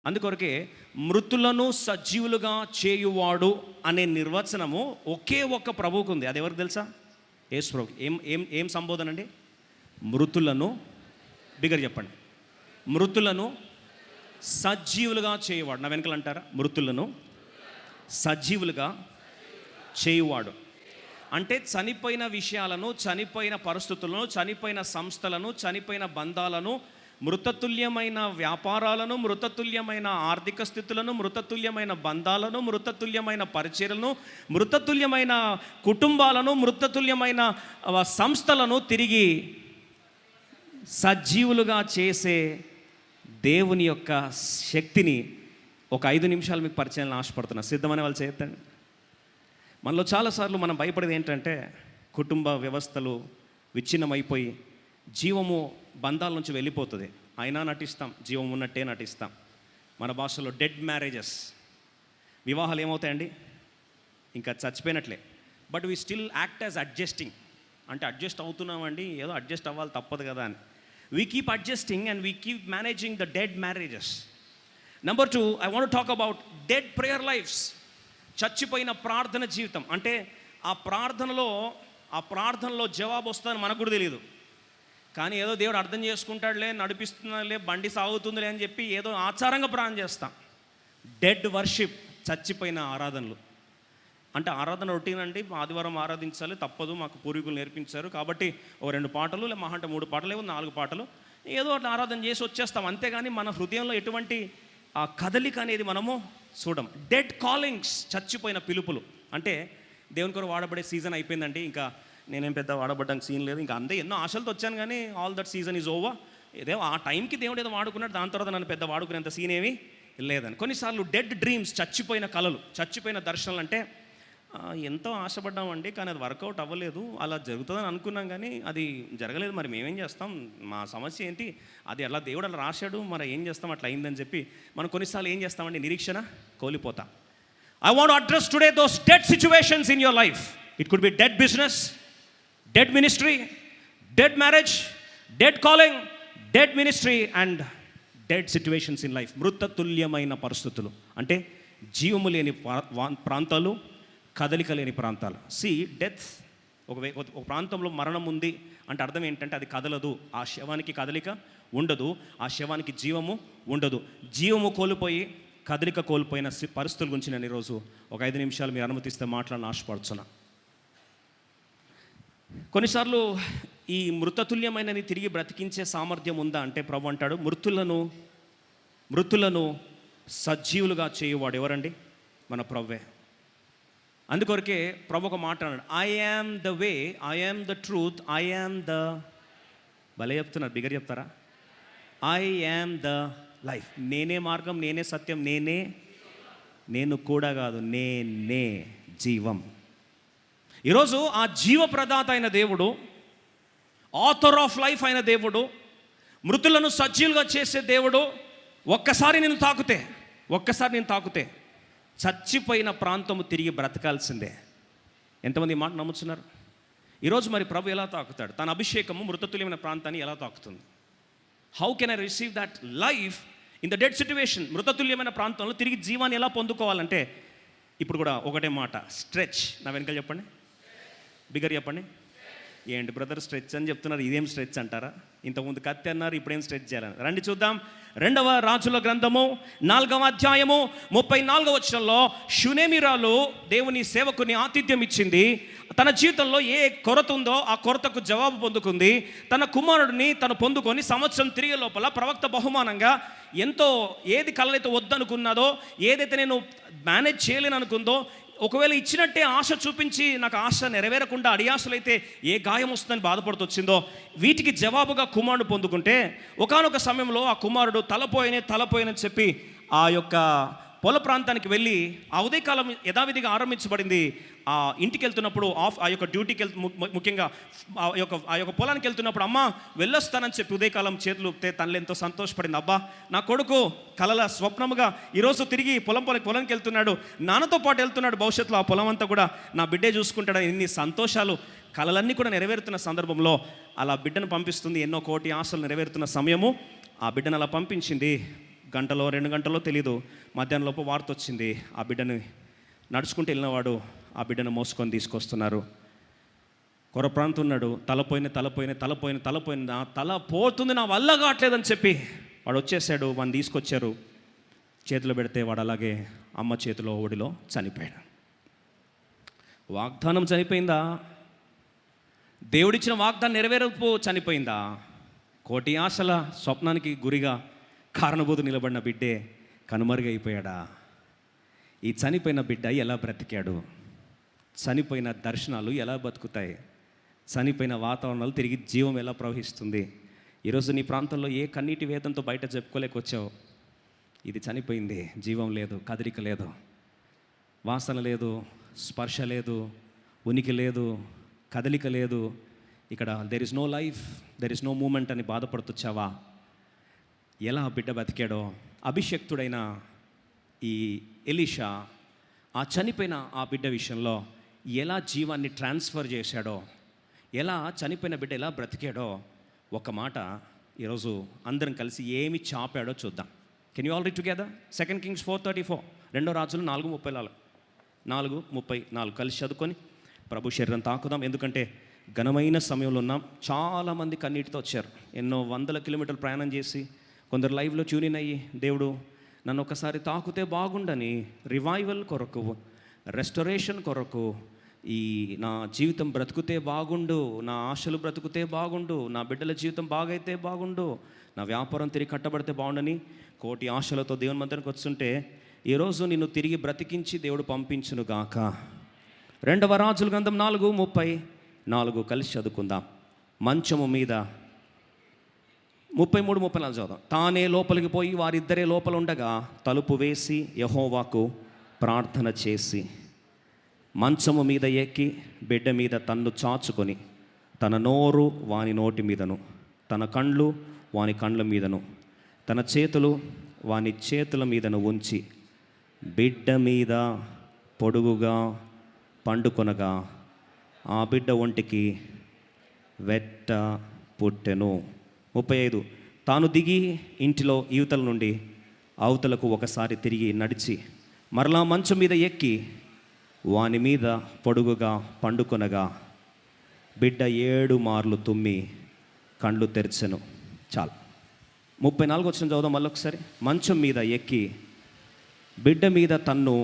అందుకొరకే మృతులను సజీవులుగా చేయువాడు అనే నిర్వచనము ఒకే ఒక్క ప్రభువుకు ఉంది. అది ఎవరికి తెలుసా? యేసు ప్రభువు. ఏం ఏం ఏం సంబోధన అండి? మృతులను, బిగ్గర చెప్పండి, మృతులను సజీవులుగా చేయువాడు. నా వెనకలు అంటారా? మృతులను సజీవులుగా చేయువాడు అంటే చనిపోయిన విషయాలను, చనిపోయిన పరిస్థితులను, చనిపోయిన సంస్థలను, చనిపోయిన బంధాలను, మృతతుల్యమైన వ్యాపారాలను, మృతతుల్యమైన ఆర్థిక స్థితులను, మృతతుల్యమైన బంధాలను, మృతతుల్యమైన పరిచర్యలను, మృతతుల్యమైన కుటుంబాలను, మృతతుల్యమైన సంస్థలను తిరిగి సజీవులుగా చేసే దేవుని యొక్క శక్తిని ఒక 5 నిమిషాలు మీకు పరిచయాలను ఆశపడుతున్నా. సిద్ధమనే వాళ్ళు చేయొద్దండి. మనలో చాలాసార్లు మనం భయపడేది ఏంటంటే కుటుంబ వ్యవస్థలు విచ్ఛిన్నమైపోయి జీవము బంధాల నుంచి వెళ్ళిపోతుంది. అయినా నటిస్తాం, జీవం ఉన్నట్టే నటిస్తాం. మన భాషలో డెడ్ మ్యారేజెస్, వివాహాలు ఏమవుతాయండి? ఇంకా చచ్చిపోయినట్లే. But we still act as adjusting. అంటే అడ్జస్ట్ అవుతున్నామండి, ఏదో అడ్జస్ట్ అవ్వాలి తప్పదు కదా అని. We keep adjusting and we keep managing the dead marriages. Number 2, I want talk about dead prayer lives. చచ్చిపోయిన ప్రార్థన జీవితం. అంటే ఆ ప్రార్థనలో జవాబు వస్తుందని మనకు కూడా తెలియదు, కానీ ఏదో దేవుడు అర్థం చేసుకుంటాడులే, నడిపిస్తున్నాడులే, బండి సాగుతుందిలే అని చెప్పి ఏదో ఆచారంగా ప్రార్థన చేస్తాం. డెడ్ వర్షిప్, చచ్చిపోయిన ఆరాధనలు. అంటే ఆరాధన రొటీన్ అండి, ఆదివారం ఆరాధించాలి తప్పదు, మాకు పూర్వీకులు నేర్పించారు కాబట్టి ఓ 2 పాటలు, లేదా మహా అంటే 3 పాటలు, 4 పాటలు ఏదో అట్లా ఆరాధన చేసి వచ్చేస్తాం. అంతేగాని మన హృదయంలో ఎటువంటి ఆ కదలిక అనేది మనము చూడం. డెడ్ కాలింగ్స్, చచ్చిపోయిన పిలుపులు. అంటే దేవుని కొరకు వాడబడే సీజన్ అయిపోయిందండి, ఇంకా నేనేం పెద్ద వాడబడ్డానికి సీన్ లేదు, ఇంకా అంతే ఎన్నో ఆశలతో వచ్చాను కానీ all that season is over. ఏదో ఆ టైంకి దేవుడు ఏదో వాడుకున్నాడు, దాని తర్వాత నన్ను పెద్ద వాడుకునేంత సీన్ ఏమీ లేదని. కొన్నిసార్లు డెడ్ డ్రీమ్స్, చచ్చిపోయిన కలలు, చచ్చిపోయిన దర్శనాలు. అంటే ఎంతో ఆశపడ్డామండి కానీ అది వర్కౌట్ అవ్వలేదు, అలా జరుగుతుందని అనుకున్నాం కానీ అది జరగలేదు, మరి మేమేం చేస్తాం, మా సమస్య ఏంటి, అది అలా దేవుడు అలా రాశాడు, మరి ఏం చేస్తాం, అట్లా అయిందని చెప్పి మనం కొన్నిసార్లు ఏం చేస్తామండి, నిరీక్షణ కోల్పోతాం. I want to address today those dead situations in your life. It could be dead business, dead ministry, dead marriage, dead calling, dead ministry and dead situations in life. మృతతుల్యమైన పరిస్థితులు అంటే జీవము లేని ప్రాంతాలు, కదలిక లేని ప్రాంతాలు. డెత్, ఒక ప్రాంతంలో మరణం ఉంది అంటే అర్థం ఏంటంటే అది కదలదు, ఆ శవానికి కదలిక ఉండదు, ఆ శవానికి జీవము ఉండదు. జీవము కోల్పోయి కదలిక కోల్పోయిన పరిస్థితుల గురించి నేను ఈరోజు ఒక 5 నిమిషాలు మీరు అనుమతిస్తే మాట్లాడిన ఆశపడుతున్నా. కొన్నిసార్లు ఈ మృతతుల్యమైనని తిరిగి బ్రతికించే సామర్థ్యం ఉందా అంటే ప్రభు అంటాడు మృతులను సజీవులుగా చేయువాడు ఎవరండి? మన ప్రభువే. అందుకొరకే ప్రభు ఒక మాట అన్నాడు, I am the way, I am the truth, I am the, భలే చెప్తున్నారు, బిగ్గర చెప్తారా? I am the life. నేనే మార్గం, నేనే సత్యం, నేను కూడా కాదు, నేనే జీవం. ఈరోజు ఆ జీవ ప్రదాత అయిన దేవుడు, ఆథర్ ఆఫ్ లైఫ్ అయిన దేవుడు, మృతులను సజీవులుగా చేసే దేవుడు ఒక్కసారి నేను తాకుతే చచ్చిపోయిన ప్రాంతము తిరిగి బ్రతకాల్సిందే. ఎంతమంది మాట నమ్ముతున్నారు? ఈరోజు మరి ప్రభు ఎలా తాకుతాడు? తన అభిషేకము మృతతుల్యమైన ప్రాంతాన్ని ఎలా తాకుతుంది? How can I receive that life in the dead situation? మృతతుల్యమైన ప్రాంతంలో తిరిగి జీవాన్ని ఎలా పొందుకోవాలంటే ఇప్పుడు కూడా ఒకటే మాట, స్ట్రెచ్. నా వెనకాల చెప్పండి, బిగ్గర చెప్పండి. ఏంటి బ్రదర్ స్ట్రెచ్ అని చెప్తున్నారు, ఇదేం స్ట్రెచ్ అంటారా? ఇంతకుముందు కత్తి అన్నారు, ఇప్పుడేం స్ట్రెచ్ చేయాలని. రండి చూద్దాం. 2వ రాజుల గ్రంథము 4వ అధ్యాయము 34వ వచనంలో షూనేమిరాలు దేవుని సేవకుని ఆతిథ్యం ఇచ్చింది. తన జీవితంలో ఏ కొరత ఉందో ఆ కొరతకు జవాబు పొందుకుంది. తన కుమారుడిని తను పొందుకొని సంవత్సరం తిరిగే లోపల ప్రవక్త బహుమానంగా ఎంతో ఏది కలలైతే వద్దనుకున్నదో, ఏదైతే నేను మేనేజ్ చేయలేను అనుకుందో, ఒకవేళ ఇచ్చినట్టే ఆశ చూపించి నాకు ఆశ నెరవేరకుండా అడియాసలైతే ఏ గాయం వస్తుందని బాధపడుతూ వచ్చిందో, వీటికి జవాబుగా కుమారుడు పొందుకుంటే ఒకానొక సమయంలో ఆ కుమారుడు తలపోయినని చెప్పి ఆ యొక్క పొల ప్రాంతానికి వెళ్ళి ఆ ఉదయకాలం యథావిధిగా ఆరంభించబడింది. ఆ ఇంటికి వెళ్తున్నప్పుడు ఆ యొక్క డ్యూటీకి ముఖ్యంగా ఆ యొక్క పొలానికి వెళ్తున్నప్పుడు అమ్మ వెళ్ళొస్తానని చెప్పి ఉదయకాలం చేతులు ఊపితే తనలు ఎంతో సంతోషపడింది. అబ్బా నా కొడుకు కలల స్వప్నముగా ఈరోజు తిరిగి పొలంకి వెళ్తున్నాడు, నాన్నతో పాటు వెళ్తున్నాడు, భవిష్యత్తులో ఆ పొలం అంతా కూడా నా బిడ్డే చూసుకుంటాడని ఇన్ని సంతోషాలు, కలలన్నీ కూడా నెరవేరుతున్న సందర్భంలో అలా బిడ్డను పంపిస్తుంది. ఎన్నో కోటి ఆశలు నెరవేరుతున్న సమయము ఆ బిడ్డను అలా పంపించింది. గంటలో 2 గంటలో తెలీదు, మధ్యాహ్నం లోపు వార్త వచ్చింది, ఆ బిడ్డని నడుచుకుంటూ వెళ్ళినవాడు ఆ బిడ్డను మోసుకొని తీసుకొస్తున్నారు. కొర ప్రాంతం ఉన్నాడు, తలపోయిన నా తల పోతుంది, నా వల్ల కావట్లేదని చెప్పి వాడు వచ్చేసాడు. వాడిని తీసుకొచ్చారు, చేతిలో పెడితే వాడు అలాగే అమ్మ చేతిలో ఒడిలో చనిపోయాడు. వాగ్దానం చనిపోయిందా? దేవుడిచ్చిన వాగ్దానం నెరవేరపు చనిపోయిందా? కోటి ఆశల స్వప్నానికి గురిగా కారణభూతు నిలబడిన బిడ్డే కనుమరుగైపోయాడా? ఈ చనిపోయిన బిడ్డ ఎలా బ్రతికాడు? చనిపోయిన దర్శనాలు ఎలా బతుకుతాయి? చనిపోయిన వాతావరణాలు తిరిగి జీవం ఎలా ప్రవహిస్తుంది? ఈరోజు నీ ప్రాంతంలో ఏ కన్నీటి వేదంతో బయట చెప్పుకోలేకొచ్చావు? ఇది చనిపోయింది, జీవం లేదు, కదలిక లేదు, వాసన లేదు, స్పర్శ లేదు, ఉనికి లేదు, కదలిక లేదు, ఇక్కడ there is no life, there is no movement అని బాధపడుతొచ్చావా? ఎలా బిడ్డ బతికాడో, అభిషక్తుడైన ఈ ఎలీషా ఆ చనిపోయిన ఆ బిడ్డ విషయంలో ఎలా జీవాన్ని ట్రాన్స్ఫర్ చేశాడో, ఎలా చనిపోయిన బిడ్డ ఎలా బ్రతికాడో ఒక మాట ఈరోజు అందరం కలిసి ఏమి చాపాడో చూద్దాం. Can you all read together? 2 Kings 4:34, 2 రాజులు 4:34 కలిసి చదువుకొని ప్రభు శరీరం తాకుదాం. ఎందుకంటే ఘనమైన సమయంలో ఉన్నాం. చాలామంది కన్నీటితో వచ్చారు, ఎన్నో వందల కిలోమీటర్లు ప్రయాణం చేసి, కొందరు లైవ్లో ట్యూన్ అయ్యి, దేవుడు నన్ను ఒకసారి తాకుతే బాగుండని, రివైవల్ కొరకు, రెస్టరేషన్ కొరకు, ఈ నా జీవితం బ్రతుకుతే బాగుండు, నా ఆశలు బ్రతుకుతే బాగుండు, నా బిడ్డల జీవితం బాగైతే బాగుండు, నా వ్యాపారం తిరిగి కట్టబడితే బాగుండని కోటి ఆశలతో దేవుని మందిరానికి వస్తుంటే, ఈరోజు నిన్ను తిరిగి బ్రతికించి దేవుడు పంపించును గాక. 2 రాజుల గ్రంథం 4:34 కలిసి చదువుకుందాం. మంచము మీద 33-34 చదువుదాం. తానే లోపలికి పోయి వారిద్దరే లోపల ఉండగా తలుపు వేసి యెహోవాకు ప్రార్థన చేసి మంచము మీద ఎక్కి బిడ్డ మీద తన్ను చాచుకొని తన నోరు వాని నోటి మీదను, తన కండ్లు వాని కండ్ల మీదను, తన చేతులు వాని చేతుల మీదను ఉంచి బిడ్డ మీద పొడుగుగా పండుకొనగా ఆ బిడ్డ ఒంటికి వెట్ట పుట్టెను. 35 తాను దిగి ఇంటిలో యువతల నుండి అవతలకు ఒకసారి తిరిగి నడిచి మరలా మంచం మీద ఎక్కి వాని మీద పొడుగుగా పండుకొనగా బిడ్డ 7 మార్లు తుమ్మి కండ్లు తెరిచెను. చాలు. 34 వచ్చిన చదువుదాం మళ్ళొకసారి. మంచం మీద ఎక్కి బిడ్డ మీద తన్ను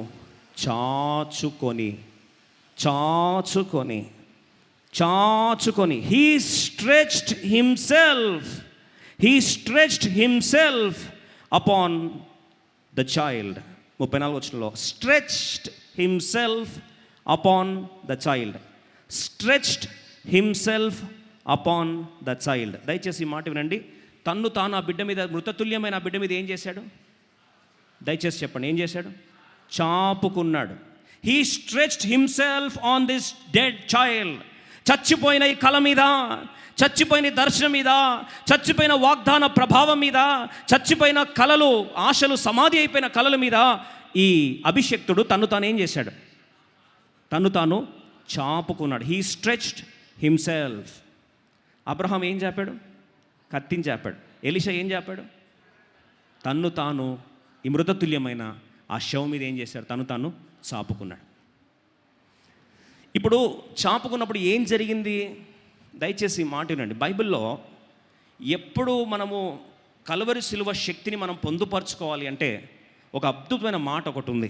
చాచుకొని he stretched himself upon the child. 34 వచనంలో stretched himself upon the child. దయచేసి ఈ మాట వినండి. తన్ను తాను ఆ బిడ్డ మీద, మృతతుల్యమైన ఆ బిడ్డ మీద ఏం చేశాడు? దయచేసి చెప్పండి, ఏం చేశాడు? చాపుకున్నాడు. He stretched himself on this dead child. చచ్చిపోయిన ఈ కళ మీద, చచ్చిపోయిన దర్శనం మీద, చచ్చిపోయిన వాగ్దాన ప్రభావం మీద, చచ్చిపోయిన కళలు, ఆశలు సమాధి అయిపోయిన కళల మీద ఈ అభిషక్తుడు తన్ను తాను ఏం చేశాడు? తన్ను తాను చాపుకున్నాడు. He stretched himself. అబ్రహాం ఏం చెప్పాడు? కత్తిని చెప్పాడు. ఎలీషా ఏం చెప్పాడు? తన్ను తాను ఈ మృతతుల్యమైన ఆ శవం మీద ఏం చేశాడు? తను తాను చాపుకున్నాడు. ఇప్పుడు చాపుకున్నప్పుడు ఏం జరిగింది? దయచేసి మాట వినండి. బైబిల్లో ఎప్పుడు మనము కల్వరి శిలువ శక్తిని మనం పొందుపరుచుకోవాలి అంటే ఒక అద్భుతమైన మాట ఒకటి ఉంది.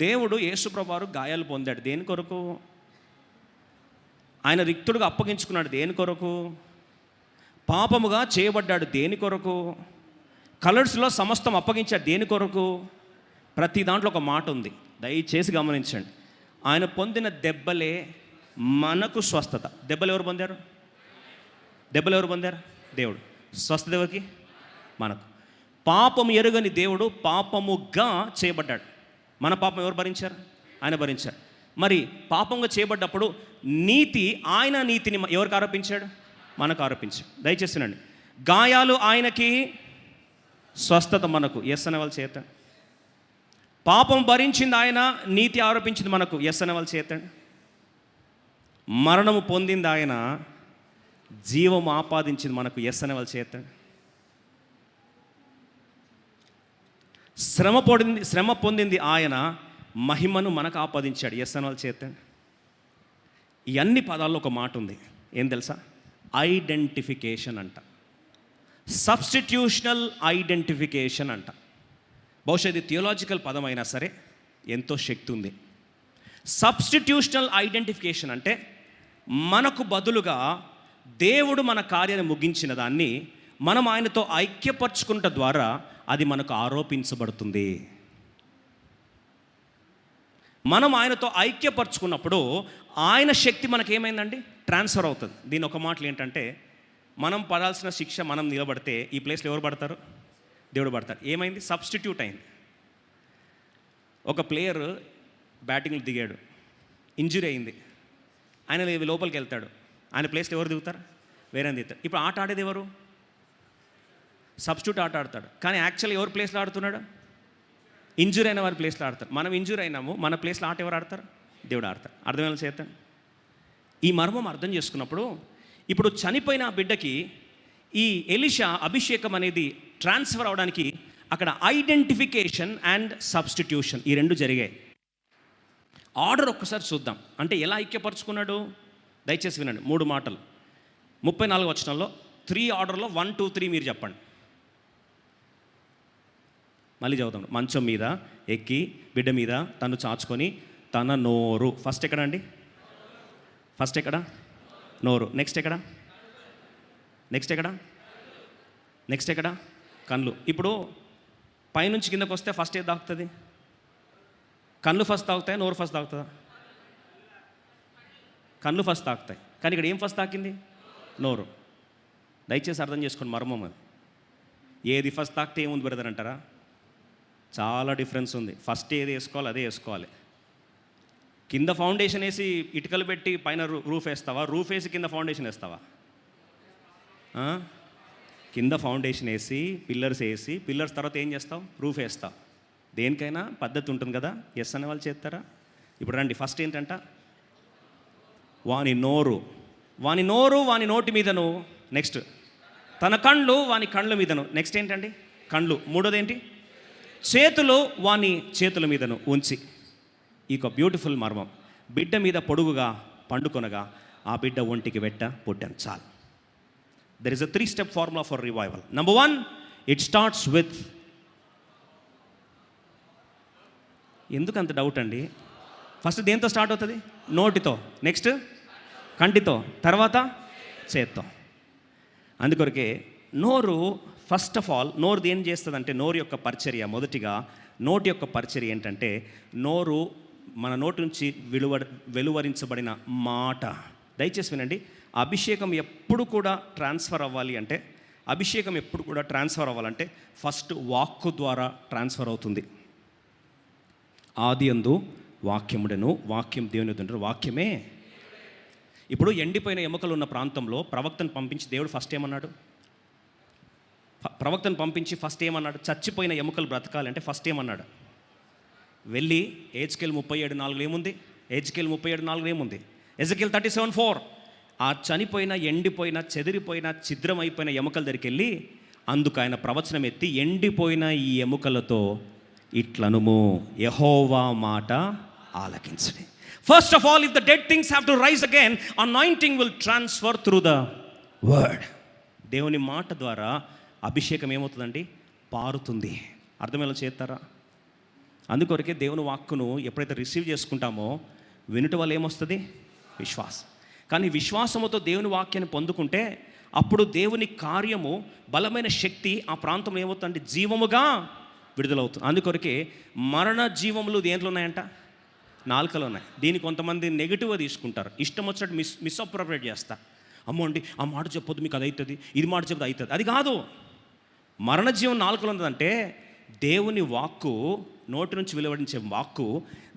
దేవుడు యేసుప్రభువు వారు గాయాలు పొందాడు. దేని కొరకు? ఆయన రిక్తుడుగా అప్పగించుకున్నాడు. దేని కొరకు? పాపముగా చేయబడ్డాడు. దేని కొరకు? కలర్స్లో సమస్తం అప్పగించాడు. దేని కొరకు? ప్రతి దాంట్లో ఒక మాట ఉంది, దయచేసి గమనించండి. ఆయన పొందిన దెబ్బలే మనకు స్వస్థత. దెబ్బలు ఎవరు పొందారు? దేవుడు. స్వస్థత ఎవరికి? మనకు. పాపము ఎరుగని దేవుడు పాపముగా చేయబడ్డాడు. మన పాపం ఎవరు భరించారు? ఆయన భరించారు. మరి పాపంగా చేయబడ్డప్పుడు నీతి, ఆయన నీతిని ఎవరికి ఆరోపించాడు? మనకు ఆరోపించాడు. దయచేసినండి. గాయాలు ఆయనకి, స్వస్థత మనకు. ఎస్ అనే వాళ్ళు చేతండి. పాపం భరించింది ఆయన, నీతి ఆరోపించింది మనకు. ఎస్ అనే వాళ్ళు చేతండి. మరణము పొందింది ఆయన, జీవం ఆపాదించింది మనకు. ఎస్ అనే వాళ్ళు చేతండి. శ్రమ పొందింది ఆయన, మహిమను మనకు ఆపాదించాడు. ఎస్ అని వాళ్ళు చేత. ఈ అన్ని పదాల్లో ఒక మాట ఉంది, ఏం తెలుసా? ఐడెంటిఫికేషన్ అంట. సబ్స్టిట్యూషనల్ ఐడెంటిఫికేషన్ అంట. బహుశా ఇది థియోలాజికల్ పదం అయినా సరే ఎంతో శక్తి ఉంది. సబ్స్టిట్యూషనల్ ఐడెంటిఫికేషన్ అంటే మనకు బదులుగా దేవుడు మన కార్యాన్ని ముగించిన దాన్ని మనం ఆయనతో ఐక్యపరచుకుంట ద్వారా అది మనకు ఆరోపించబడుతుంది. మనం ఆయనతో ఐక్యపరచుకున్నప్పుడు ఆయన శక్తి మనకేమైందండి? ట్రాన్స్ఫర్ అవుతుంది. దీని ఒక మాటలు ఏంటంటే, మనం పడాల్సిన శిక్ష మనం నిలబడితే ఈ ప్లేస్లో ఎవరు పడతారు? దేవుడు పడతారు. ఏమైంది? సబ్స్టిట్యూట్ అయింది. ఒక ప్లేయర్ బ్యాటింగ్లో దిగాడు, ఇంజురీ అయింది, ఆయన లోపలికి వెళ్తాడు, ఆయన ప్లేస్లో ఎవరు దిగుతారు? వేరే దిగుతారు. ఇప్పుడు ఆట ఆడేది ఎవరు? సబ్స్టిట్యూట్ ఆట ఆడతాడు. కానీ యాక్చువల్లీ ఎవరు ప్లేస్లో ఆడుతున్నాడు? ఇంజూరీ అయిన వారి ప్లేస్లో ఆడతారు. మనం ఇంజూరీ అయినాము, మన ప్లేస్లో ఆట ఎవరు ఆడతారు? దేవుడు ఆడతారు. అర్థమేలా చేస్తాను. ఈ మర్మం అర్థం చేసుకున్నప్పుడు ఇప్పుడు చనిపోయిన ఆ బిడ్డకి ఈ ఎలీషా అభిషేకం అనేది ట్రాన్స్ఫర్ అవడానికి అక్కడ ఐడెంటిఫికేషన్ అండ్ సబ్స్టిట్యూషన్ ఈ రెండు జరిగాయి. ఆర్డర్ ఒక్కసారి చూద్దాం. అంటే ఎలా ఐక్యపరుచుకున్నాడు? దయచేసి వినండి. 3 మాటలు 34 వచనంలో 3 ఆర్డర్లో 1, 2, 3 మీరు చెప్పండి. మళ్ళీ చదువుతాం. మంచం మీద ఎక్కి బిడ్డ మీద తను చాచుకొని తన నోరు. ఫస్ట్ ఎక్కడండి? ఫస్ట్ ఎక్కడ? నోరు. నెక్స్ట్ ఎక్కడ? నెక్స్ట్ ఎక్కడ? నెక్స్ట్ ఎక్కడ? కళ్ళు. ఇప్పుడు పైనుంచి కిందకు వస్తే ఫస్ట్ ఏది తాకుతుంది? కళ్ళు ఫస్ట్ తాగుతాయి, నోరు ఫస్ట్ తాగుతుందా? కళ్ళు ఫస్ట్ తాకుతాయి. కానీ ఇక్కడ ఏం ఫస్ట్ తాకింది? నోరు. దయచేసి అర్థం చేసుకోండి మర్మం అది. ఏది ఫస్ట్ తాకితే ఏముంది బ్రదర్ అంటారా? చాలా డిఫరెన్స్ ఉంది. ఫస్ట్ ఏది వేసుకోవాలి అదే వేసుకోవాలి. కింద ఫౌండేషన్ వేసి ఇటుకలు పెట్టి పైన రూఫ్ వేస్తావా? రూఫ్ వేసి కింద ఫౌండేషన్ వేస్తావా? కింద ఫౌండేషన్ వేసి పిల్లర్స్ వేసి పిల్లర్స్ తర్వాత ఏం చేస్తావు? రూఫ్ వేస్తావు. దేనికైనా పద్ధతి ఉంటుంది కదా. ఎస్ అనే వాళ్ళు చేస్తారా? ఇప్పుడు రండి. ఫస్ట్ ఏంటంట? వాని నోరు. వాని నోరు వాని నోటి మీదను. నెక్స్ట్ తన కళ్ళు వాని కళ్ళ మీదను. నెక్స్ట్ ఏంటండి? కళ్ళు. మూడోది ఏంటి? చేతులు వాని చేతుల మీదను ఉంచి. ఈ ఒక బ్యూటిఫుల్ మర్మం. బిడ్డ మీద పొడుగుగా పండుకొనగా ఆ బిడ్డ ఒంటికి వెట్ట పుట్టాను. చాలు. There is a 3-step formula for revival. Number 1, it starts with. ఎందుకు అంత డౌట్ అండి? ఫస్ట్ దేంతో స్టార్ట్ అవుతుంది? నోటితో. నెక్స్ట్ కంటితో, తర్వాత చేత్తో. అందుకొరకే నోరు ఫస్ట్ ఆఫ్ ఆల్, నోరు ఏం చేస్తుందంటే, నోరు యొక్క పరిచర్య మొదటిగా, నోటి యొక్క పరిచర్య ఏంటంటే, నోరు మన నోటి నుంచి వెలువరించబడిన మాట. దయచేసి వినండి. అభిషేకం ఎప్పుడు కూడా ట్రాన్స్ఫర్ అవ్వాలి అంటే, అభిషేకం ఎప్పుడు కూడా ట్రాన్స్ఫర్ అవ్వాలంటే ఫస్ట్ వాక్కు ద్వారా ట్రాన్స్ఫర్ అవుతుంది. ఆది యందు వాక్యముడెను, వాక్యం దేవుని యొద్ద ఉండెను, వాక్యమే. ఇప్పుడు ఎండిపోయిన ఎముకలు ఉన్న ప్రాంతంలో ప్రవక్తను పంపించి దేవుడు ఫస్ట్ ఏమన్నాడు? ప్రవక్తను పంపించి ఫస్ట్ ఏమన్నాడు? చచ్చిపోయిన ఎముకలు బ్రతకాలంటే ఫస్ట్ ఏమన్నాడు? వెళ్ళి హెజ్కేల్ 37:4 ఏముంది? హెజ్కేల్ 37:4 ఏముంది? ఎజెకియల్ 37:4 ఆ చనిపోయిన, ఎండిపోయిన, చెదిరిపోయిన, ఛిద్రమైపోయిన ఎముకల దగ్గరికి వెళ్ళి అందుకు ఆయన ప్రవచనం ఎత్తి, ఎండిపోయిన ఈ ఎముకలతో ఇట్లనుము, యెహోవా మాట ఆలకించండి. First of all, if the dead things have to rise again, anointing will transfer through the word. దేవుని మాట ద్వారా అభిషేకం ఏమవుతుందండి? పారుతుంది. అర్థమేలా చేస్తారా? అందుకొరకే దేవుని వాక్కును ఎప్పుడైతే రిసీవ్ చేసుకుంటామో వినుట వల్ల ఏమొస్తుంది? విశ్వాసం. కానీ విశ్వాసముతో దేవుని వాక్యాన్ని పొందుకుంటే అప్పుడు దేవుని కార్యము, బలమైన శక్తి ఆ ప్రాంతంలో ఏమవుతుందంటే జీవముగా విడుదలవుతుంది. అందుకొరకే మరణ జీవములు దేంట్లో ఉన్నాయంట? నాలుకలో ఉన్నాయి. దీన్ని కొంతమంది నెగిటివ్గా తీసుకుంటారు, ఇష్టం వచ్చినట్టు మిస్అప్రోప్రియేట్ చేస్తారు. అమ్మో అండి ఆ మాట చెప్పొద్దు, మీకు అది అవుతుంది, ఇది మాట చెప్పదు అవుతుంది. అది కాదు. మరణ జీవం నాలుకలో ఉన్నదంటే దేవుని వాక్కు, నోటి నుంచి వెలువడించే వాక్కు,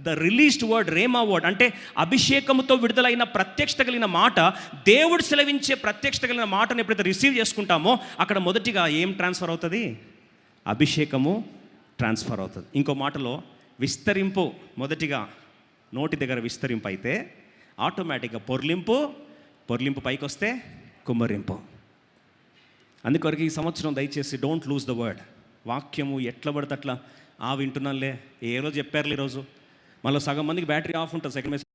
ద రిలీజ్డ్ వర్డ్, రేమా వర్డ్, అంటే అభిషేకముతో విడుదలైన ప్రత్యక్షత కలిగిన మాట, దేవుడు సెలవించే ప్రత్యక్షత కలిగిన మాటను ఎప్పుడైతే రిసీవ్ చేసుకుంటామో అక్కడ మొదటిగా ఏం ట్రాన్స్ఫర్ అవుతుంది? అభిషేకము ట్రాన్స్ఫర్ అవుతుంది. ఇంకో మాటలో విస్తరింపు, మొదటిగా నోటి దగ్గర విస్తరింపు అయితే ఆటోమేటిక్గా పొర్లింపు పైకి వస్తే కుమ్మరింపు. అందుకొరకు ఈ సంవత్సరం దయచేసి డోంట్ లూజ్ ద వర్డ్. వాక్యము ఎట్లా పడితే అట్లా వింటున్నానులే, ఏ రోజు చెప్పారులే ఈరోజు. మళ్ళీ సగం మందికి బ్యాటరీ ఆఫ్ ఉంటుంది సెకండ్ మెసేజ్.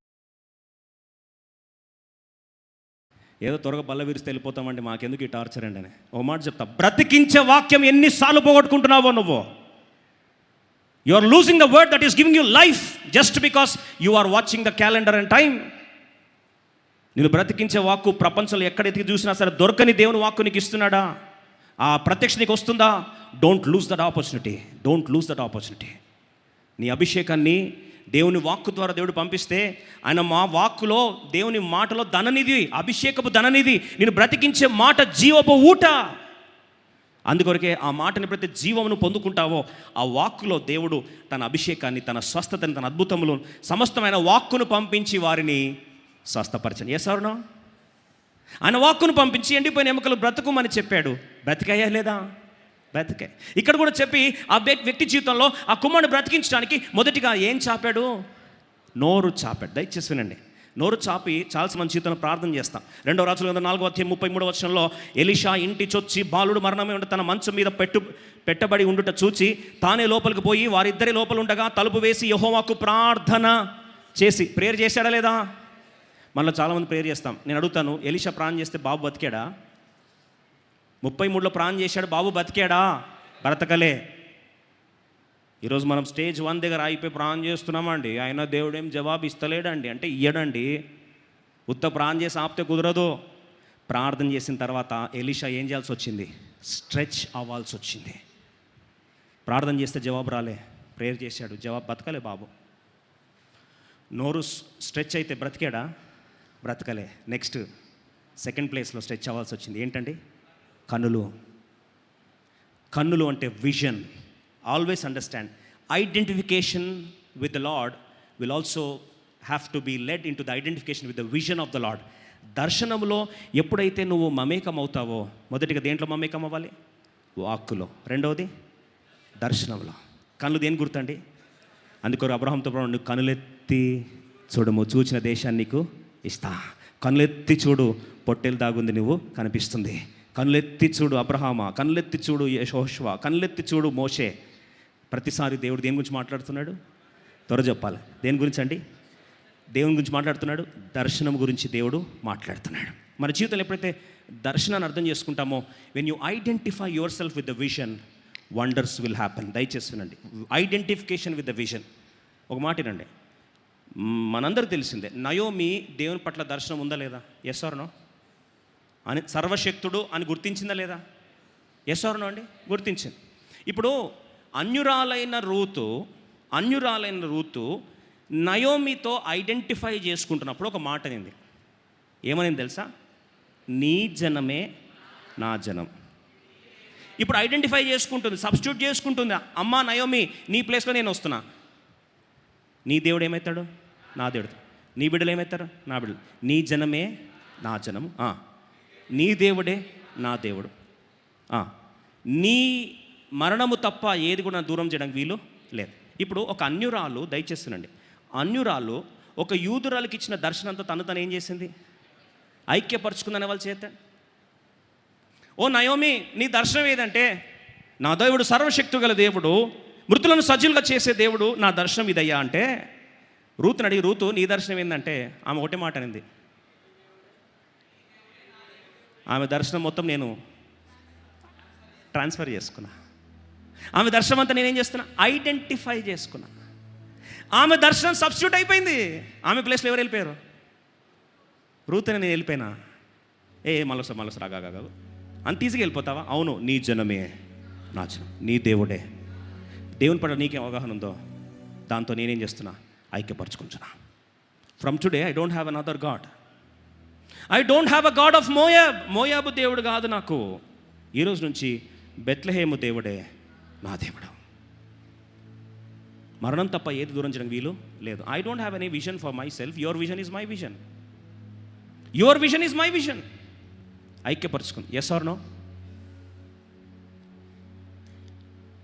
ఏదో త్వరగా బల్ల విరిస్తే వెళ్ళిపోతామండి, మాకెందుకు ఈ టార్చర్ అండి అని. ఓ మాట చెప్తా, బ్రతికించే వాక్యం ఎన్నిసార్లు పోగొట్టుకుంటున్నావో నువ్వు. You are losing the word that is giving you life just because you are watching the calendar and time. నేను బ్రతికించే వాక్కు ప్రపంచంలో ఎక్కడైతే చూసినా సరే దొరకని దేవుని వాక్కు నీకు ఇస్తున్నాడా? ఆ ప్రత్యక్ష నీకు వస్తుందా? Don't lose that opportunity, don't lose that opportunity. నీ అభిషేకాన్ని దేవుని వాక్కు ద్వారా దేవుడు పంపిస్తే, ఆయన మా వాక్కులో దేవుని మాటలో ధననిధి, అభిషేకపు ధననిధి, నేను బ్రతికించే మాట జీవపు ఊట. అందుకొరకే ఆ మాటని ప్రతి జీవమును పొందుకుంటావో ఆ వాక్కులో దేవుడు తన అభిషేకాన్ని, తన స్వస్థతని, తన అద్భుతములు, సమస్తమైన వాక్కును పంపించి వారిని స్వస్థపరచండి. Yes or no? ఆయన వాక్కును పంపించి ఎండిపోయిన ఎముకలు బ్రతుకుమని చెప్పాడు. బ్రతికాయా లేదా? బ్రతికాయి. ఇక్కడ కూడా చెప్పి ఆ వ్యక్తి జీవితంలో ఆ కుమారుని బ్రతికించడానికి మొదటిగా ఏం చాపాడు? నోరు చాపాడు. దయచేసి వినండి. నోరు చాపి చాలా మంది జీవితంలో ప్రార్థన చేస్తాం. 2 రాజుల 4:33 వచనంలో, ఎలీషా ఇంటి చొచ్చి బాలుడు మరణమే ఉండి తన మంచం మీద పెట్టబడి ఉండుట చూచి తానే లోపలికి పోయి వారిద్దరి లోపల ఉండగా తలుపు వేసి యెహోవాకు ప్రార్థన చేసి, ప్రేయర్ చేశాడా లేదా? మళ్ళీ చాలామంది ప్రేయర్ చేస్తాం. నేను అడుగుతాను, ఎలీషా ప్రార్థన చేస్తే బాబు బతికాడా? 33లో ప్రార్థన చేశాడు, బాబు బతికాడా? బ్రతకలే. ఈరోజు మనం స్టేజ్ 1 దగ్గర అయిపోయి ప్రార్థన చేస్తున్నామండి, ఆయన దేవుడు ఏం జవాబు ఇస్తలేడండి అంటే ఇయ్యడండి. ఉత్త ప్రార్థన చేసి ఆపితే కుదరదు. ప్రార్థన చేసిన తర్వాత ఎలీషా ఏం చేయాల్సి వచ్చింది? స్ట్రెచ్ అవ్వాల్సి వచ్చింది. ప్రార్థన చేస్తే జవాబు రాలే, ప్రేయర్ చేశాడు, జవాబు బతకలే బాబు. నోరు స్ట్రెచ్ అయితే బ్రతికాడా? బ్రతకలే. నెక్స్ట్ సెకండ్ ప్లేస్లో స్ట్రెచ్ అవ్వాల్సి వచ్చింది. ఏంటండి? కన్నులు. కన్నులు అంటే vision. Always understand, identification with the lord will also have to be led in to the identification with the vision of the lord. దర్శనంలో ఎప్పుడైతే నువ్వు మమేకం అవుతావో, మొదటిగా దేంట్లో మమేకం అవ్వాలి? వాక్కులో. రెండవది దర్శనంలో. కన్నులు దేని గుర్తండి? అందుకొరకు అబ్రహాంతో నువ్వు కనులెత్తి చూడము, చూచిన దేశాన్ని నీకు ఇస్తా. కనులెత్తి చూడు, పొట్టేలు దాగుంది నువ్వు కనిపిస్తుంది. కనులెత్తి చూడు అబ్రహామా, కనులెత్తి చూడు యెహోషువ, కనులెత్తి చూడు మోషే. ప్రతిసారి దేవుడు దేని గురించి మాట్లాడుతున్నాడు? త్వర చెప్పాలి. దేని గురించి అండి? దేవుని గురించి మాట్లాడుతున్నాడు. దర్శనం గురించి దేవుడు మాట్లాడుతున్నాడు. మన జీవితంలో ఎప్పుడైతే దర్శనాన్ని అర్థం చేసుకుంటామో, when you identify your self with the vision, wonders will happen. దయచేసి వినండి, ఐడెంటిఫికేషన్ విత్ ద విజన్. ఒక మాట వినండి, మనందరూ తెలిసిందే, నయోమి దేవుని పట్ల దర్శనం ఉందా లేదా? Yes or no? అని సర్వశక్తుడు అని గుర్తించిందా లేదా? ఎస్ ఆర్ నో అండి? గుర్తించింది. ఇప్పుడు అన్యురాలైన రూతు నయోమితో ఐడెంటిఫై చేసుకుంటున్నప్పుడు ఒక మాట అనింది. ఏమనింది తెలుసా? నీ జనమే నా జనం. ఇప్పుడు ఐడెంటిఫై చేసుకుంటుంది, సబ్స్టిట్యూట్ చేసుకుంటుంది. అమ్మా నయోమి, నీ ప్లేస్లో నేను వస్తున్నా. నీ దేవుడు ఏమవుతాడు? నా దేవుడు. నీ బిడ్డలు ఏమవుతారు? నా బిడ్డలు. నీ జనమే నా జనము, నీ దేవుడే నా దేవుడు. నీ మరణము తప్ప ఏది కూడా దూరం చేయడానికి వీలు లేదు. ఇప్పుడు ఒక అన్యురాలు, దయచేస్తునండి, అన్యురాలు ఒక యూదురాలకి ఇచ్చిన దర్శనంతో తను ఏం చేసింది? ఐక్యపరుచుకుందనే వాళ్ళ చేత. ఓ నయోమి, నీ దర్శనం ఏదంటే, నా దేవుడు సర్వశక్తి గల దేవుడు, మృతులను సజీవులుగా చేసే దేవుడు, నా దర్శనం ఇదయ్యా అంటే, రూతుని అడిగి, రూతు నీ దర్శనం ఏంటంటే, ఆమె ఒకటే మాట అనింది. ఆమె దర్శనం మొత్తం నేను ట్రాన్స్ఫర్ చేసుకున్నా. ఆమె దర్శనం అంతా నేనేం చేస్తున్నా? ఐడెంటిఫై చేసుకున్నా. ఆమె దర్శనం సబ్స్టిట్యూట్ అయిపోయింది. ఆమె ప్లేస్లో ఎవరు వెళ్ళిపోయారు? రూతుని నేను వెళ్ళిపోయినా. మళ్ళీ రాగా అంత ఈజీగా వెళ్ళిపోతావా? అవును, నీ జనమే నా జనం, నీ దేవుడే. దేవుని పట్ల నీకేం అవగాహన ఉందో దాంతో నేనేం చేస్తున్నా? ఐక్యపరచుకుంటున్నా. From today I don't have another god. I don't have a god of Moab. Moab దేవుడు కాదు నాకు. ఈరోజు నుంచి బెత్లెహేము దేవుడే నా దేవుడు. మరణం తప్ప ఏది దూరం చేయడానికి వీలు లేదు. I don't have any vision for myself. Your vision is my vision. Your vision is my vision. ఐక్యపరచుకుని. Yes or no?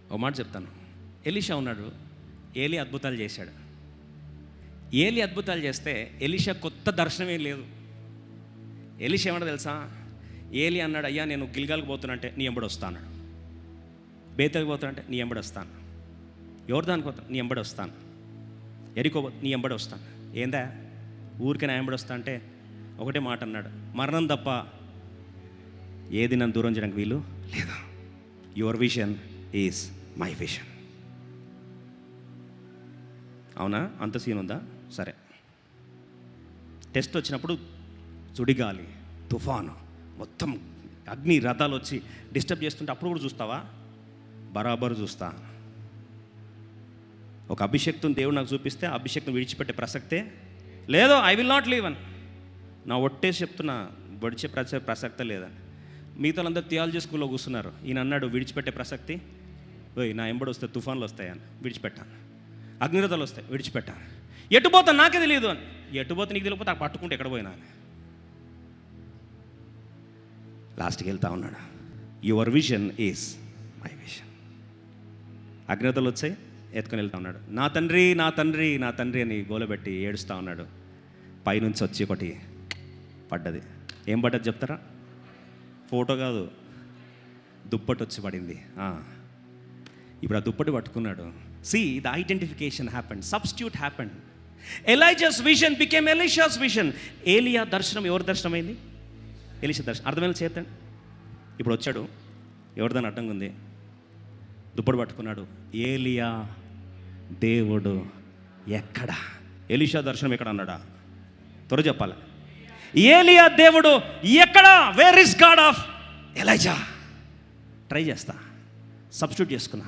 ఒక మాట చెప్తాను. ఎలీషా ఉన్నాడు, ఏలి అద్భుతాలు చేశాడు. ఏలి అద్భుతాలు చేస్తే ఎలీషా కొత్త దర్శనం ఏం లేదు. ఎలీషా ఏమన్నా తెలుసా? ఏలి అన్నాడు, అయ్యా నేను గిల్గాల్కి పోతున్నా అంటే నీ ఎంబడి వస్తా అన్నాడు. బేతల్కి పోతున్నా అంటే నీ ఎంబడి వస్తాను. ఎవరు దానికోతా? నీ ఎంబడి వస్తాను. ఎరికో నీ ఎంబడి వస్తాను. ఏందా ఊరికే నా ఎంబడి వస్తా అంటే ఒకటే మాట అన్నాడు, మరణం తప్ప ఏది నన్ను దూరం చేయడానికి వీలు లేదు. Your vision is my vision. అవునా? అంత సీన్ ఉందా? సరే, టెస్ట్ వచ్చినప్పుడు సుడిగాలి, తుఫాను, మొత్తం అగ్ని రథాలు వచ్చి డిస్టర్బ్ చేస్తుంటే అప్పుడు కూడా చూస్తావా? బరాబరు చూస్తా. ఒక అభిషేక్తుని దేవుడు నాకు చూపిస్తే అభిషేక్తుని విడిచిపెట్టే ప్రసక్తే లేదో. ఐ విల్ నాట్ లీవ్ అని నా ఒట్టేసి చెప్తున్నా, విడిచే ప్రసక్తే లేదని. మిగతా అందరూ థియాలజీ స్కూల్లో కూర్చున్నారు. ఈయన అన్నాడు విడిచిపెట్టే ప్రసక్తి, ఓయ్ నా ఎంబడి వస్తే తుఫాన్లు వస్తాయని విడిచిపెట్టాను, అగ్నిరథాలు వస్తాయి విడిచిపెట్టాను, ఎటుపోతా నాకే తెలియదు అని. ఎటుపోతే నీకు తెలియకపోతే పట్టుకుంటే ఎక్కడ పోయినా అని లాస్ట్కి వెళ్తా ఉన్నాడు. Your vision is my vision. అగ్నిరథాలు వచ్చాయి, ఎత్తుకొని వెళ్తా ఉన్నాడు. నా తండ్రి నా తండ్రి నా తండ్రి అని గోలబెట్టి ఏడుస్తూ ఉన్నాడు. పైనుంచి వచ్చి ఒకటి పడ్డది. ఏం పడ్డది చెప్తారా? ఫోటో కాదు, దుప్పటి వచ్చి పడింది. ఇప్పుడు ఆ దుప్పటి పట్టుకున్నాడు. See, the identification happened. Substitute happened. Elijah's vision became Elisha's vision. ఏలియా దర్శనం ఎవరి దర్శనం అయింది? ఎలీషా దర్శనం. అర్థమైన చేతండి. ఇప్పుడు వచ్చాడు, ఎవరిదాన్ని అడ్డంగా ఉంది, దుప్పటి పట్టుకున్నాడు. ఏలియా దేవుడు ఎక్కడ? ఎలీషా దర్శనం ఎక్కడ అన్నాడా? త్వర చెప్పాలి. ఏలియా దేవుడు ఎక్కడ? Where is God of Elijah? Try చేస్తా, సబ్స్టిట్యూట్ చేసుకున్నా.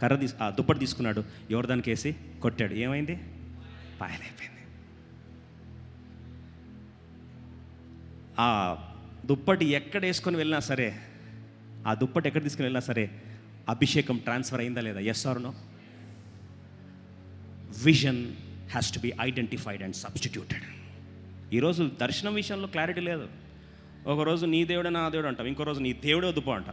కర్ర ఆ దుప్పటి తీసుకున్నాడు, ఎవరు దానికి వేసి కొట్టాడు. ఏమైంది? పాయలైపోయింది. ఆ దుప్పటి ఎక్కడ వేసుకొని వెళ్ళినా సరే, ఆ దుప్పటి ఎక్కడ తీసుకుని వెళ్ళినా సరే అభిషేకం ట్రాన్స్ఫర్ అయిందా లేదా? Yes or no? Vision has to be identified and substituted. ఈరోజు దర్శనం విషయంలో క్లారిటీ లేదు. ఒకరోజు నీ దేవుడే నా దేవుడు అంటాం, ఇంకో రోజు నీ దేవుడే వద్దుపో అంట.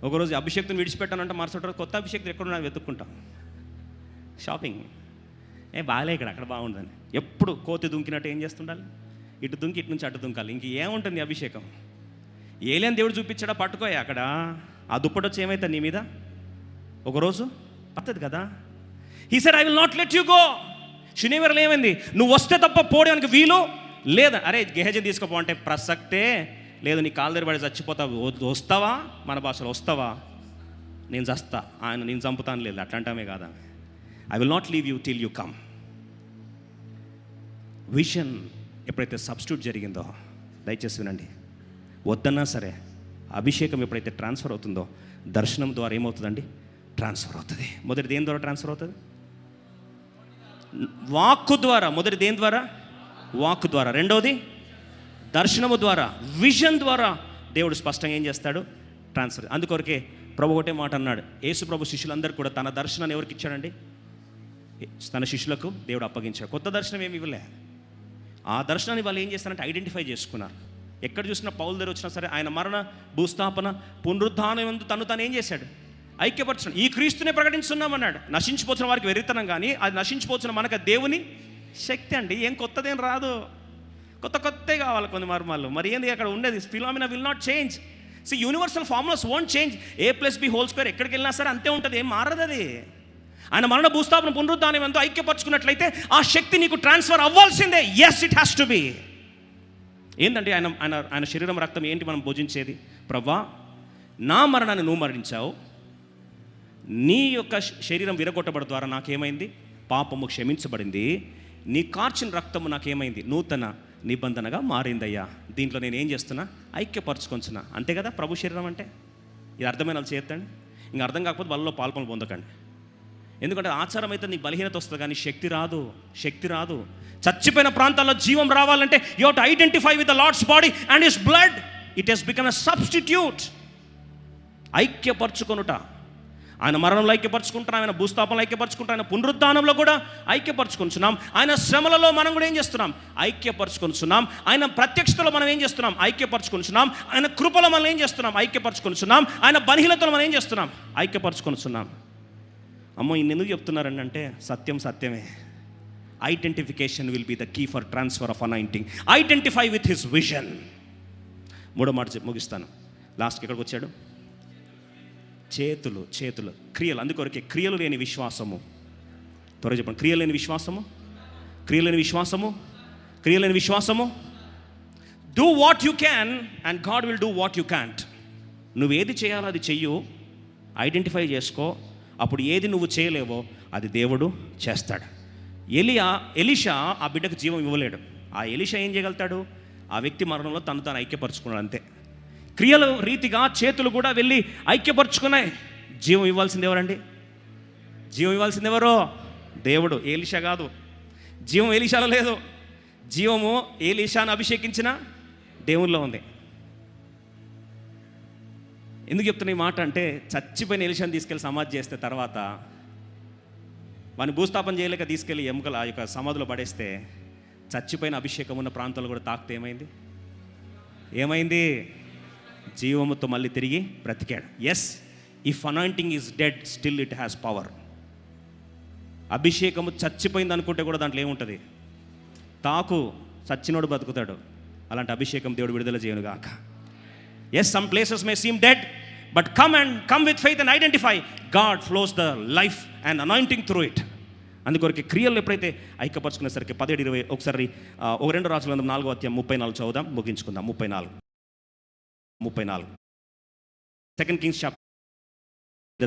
ఒకరోజు అభిషేక్తుని విడిచిపెట్టానంటే మరుసటి రోజు కొత్త అభిషేక్తులు ఎక్కడున్నా వెతుక్కుంటాం. షాపింగ్ బాగాలే, ఇక్కడ అక్కడ బాగుందని. ఎప్పుడు కోతి దుంకినట్టు ఏం చేస్తుండాలి? ఇటు దుంకి ఇటు నుంచి అటు దుంకాలి. ఇంక ఏముంటుంది అభిషేకం? ఏలేని దేవుడు చూపించాడా? పట్టుకోయా అక్కడ. ఆ దుప్పటి వచ్చి ఏమైతే నీ మీద ఒకరోజు పడుతుంది కదా. He said I will not let you go. శనివారం ఏమైంది? నువ్వు వస్తే తప్ప పోవడానికి వీలు లేదా. అరే గెహజీ తీసుకోపో అంటే ప్రసక్తే లేదు. నీ కాలు దగ్గర పడి చచ్చిపోతావు. వస్తావా? మన భాషలో వస్తావా? నేను చస్తా, ఆయన నేను చంపుతాను లేదు, అట్లాంటమే కాదా. I will not leave you till you come. Vision ఎప్పుడైతే సబ్స్టిట్యూట్ జరిగిందో, దయచేసి వినండి, వద్దన్నా సరే అభిషేకం ఎప్పుడైతే ట్రాన్స్ఫర్ అవుతుందో దర్శనం ద్వారా ఏమవుతుందండి? ట్రాన్స్ఫర్ అవుతుంది. మొదటి దేని ద్వారా ట్రాన్స్ఫర్ అవుతుంది? వాక్కు ద్వారా. మొదటి దేని ద్వారా? వాక్కు ద్వారా. రెండవది దర్శనము ద్వారా, విజన్ ద్వారా దేవుడు స్పష్టంగా ఏం చేస్తాడు? ట్రాన్స్ఫర్. అందుకొరకే ప్రభు ఒకటే మాట అన్నాడు. యేసు ప్రభు శిష్యులందరూ కూడా తన దర్శనాన్ని ఎవరికి ఇచ్చాడండి? తన శిష్యులకు దేవుడు అప్పగించాడు. కొత్త దర్శనం ఏమి ఇవ్వలే. ఆ దర్శనాన్ని వాళ్ళు ఏం చేస్తారంటే ఐడెంటిఫై చేసుకున్నారు. ఎక్కడ చూసినా పౌలు దగ్గర వచ్చినా సరే ఆయన మరణ, భూస్థాపన, పునరుద్ధానం ఎందు తను ఏం చేశాడు? ఐక్యపరచడం. ఈ క్రీస్తునే ప్రకటిస్తున్నామన్నాడు. నశించిపోతున్న వారికి వెర్రితనం, కానీ అది నశించిపోతున్న మనకు దేవుని శక్తి అండి. ఏం కొత్తదేం రాదు, కొత్త కావాలి కొన్ని మర్మాలు. మరి ఏంది అక్కడ ఉండేది? Phenomena will not change. See universal formulas won't change. A+B² ఎక్కడికి వెళ్ళినా సరే అంతే ఉంటుంది, ఏం మారదు అది. ఆయన మరణ, భూస్థాపన, పునరుద్ధానం ఎంతో ఐక్యపరచుకున్నట్లయితే ఆ శక్తి నీకు ట్రాన్స్ఫర్ అవ్వాల్సిందే. Yes, it has to be. ఏంటంటే ఆయన శరీరం, రక్తం ఏంటి మనం భోజించేది? ప్రవ్వా, నా మరణాన్ని నువ్వు మరణించావు, నీ యొక్క శరీరం విరగొట్టబడ ద్వారా నాకేమైంది? పాపము క్షమించబడింది. నీ కార్చిన రక్తము నాకేమైంది? నూతన నిబంధనగా మారిందయ్యా. దీంట్లో నేను ఏం చేస్తున్నా? ఐక్యపరచుకొంచున్నా. అంతే కదా ప్రభు శరీరం అంటే. ఇది అర్థమైన వాళ్ళు చేద్దండి. ఇంకా అర్థం కాకపోతే వాళ్ళలో పాల్పొన పొందకండి. ఎందుకంటే ఆచారం అయితే నీకు బలహీనత వస్తుంది, కానీ శక్తి రాదు. చచ్చిపోయిన ప్రాంతాల్లో జీవం రావాలంటే you have to identify with the Lord's body and his blood. It he's become a substitute. ఐక్యపరచుకొనుట. ఆయన మరణంలో ఐక్యపరచుకుంటున్నాం, ఆయన భూస్థాపనలో ఐక్యపరచుకుంటాం, ఆయన పునరుద్ధానంలో కూడా ఐక్యపరచుకుంటున్నాం. ఆయన శ్రమలలో మనం కూడా ఏం చేస్తున్నాం? ఐక్యపరచుకుంటున్నాం. ఆయన ప్రత్యక్షతలో మనం ఏం చేస్తున్నాం? ఐక్యపరచుకుంటున్నాం. ఆయన కృపలో మనం ఏం చేస్తున్నాం? ఐక్యపరచుకుంటున్నాం. ఆయన బలహీనతలో మనం ఏం చేస్తున్నాం? ఐక్యపరచుకుంటున్నాం. అమ్మో ఇన్ని ఎందుకు చెప్తున్నారండి అంటే సత్యమే. Identification will be the key for transfer of anointing. Identify with his vision. మూడో మాట ముగిస్తాను. లాస్ట్కి ఎక్కడికి వచ్చాడు? చేతులు క్రియలు. అందుకొరకే క్రియలు లేని విశ్వాసము. త్వరగా చెప్పండి, క్రియలు లేని విశ్వాసము, క్రియలు లేని విశ్వాసము, క్రియలు లేని విశ్వాసము. Do what you can and God will do what you can't. నువ్వు ఏది చేయాలో అది చెయ్యు, ఐడెంటిఫై చేసుకో. అప్పుడు ఏది నువ్వు చేయలేవో అది దేవుడు చేస్తాడు. ఎలీషా ఆ బిడ్డకు జీవం ఇవ్వలేడు. ఆ ఎలీషా ఏం చేయగలుగుతాడు? ఆ వ్యక్తి మరణంలో తను ఐక్యపరచుకున్నాడు అంతే. క్రియల రీతిగా చేతులు కూడా వెళ్ళి ఐక్యపరచుకున్నాయి. జీవం ఇవ్వాల్సింది ఎవరండి? జీవం ఇవ్వాల్సింది ఎవరో? దేవుడు, ఎలీషా కాదు. జీవం ఎలీషాలో లేదు. జీవము ఎలీషాను అభిషేకించిన దేవునిలో ఉంది. ఎందుకు చెప్తున్నా ఈ మాట అంటే, చచ్చిపోయిన ఎలీషాను తీసుకెళ్ళి సమాధి చేస్తే తర్వాత వాడిని భూస్థాపన చేయలేక తీసుకెళ్ళి ఎముకలు ఆ యొక్క సమాధిలో పడేస్తే చచ్చిపోయిన అభిషేకం ఉన్న ప్రాంతాలు కూడా తాకితే ఏమైంది? జీవముతో మళ్ళీ తిరిగి బ్రతికాడు. Yes, if anointing is dead still it has power. అభిషేకము చచ్చిపోయింది అనుకుంటే కూడా దాంట్లో ఏముంటుంది? తాకు, చచ్చినోడు బతుకుతాడు. అలాంటి అభిషేకం దేవుడు విడుదల చేయను గాక. Yes, some places may seem dead, but come with faith and identify God flows the life and anointing through it. అందుకొరకు క్రియలు ఎప్పుడైతే ఐక్యపరచుకునేసరికి 17-20 ఒకసారి 2 రాజుల 4వ అధ్యాయం 34 చదువుదాం, ముగించుకుందాం. 34 2 కింగ్స్ చాప్టర్.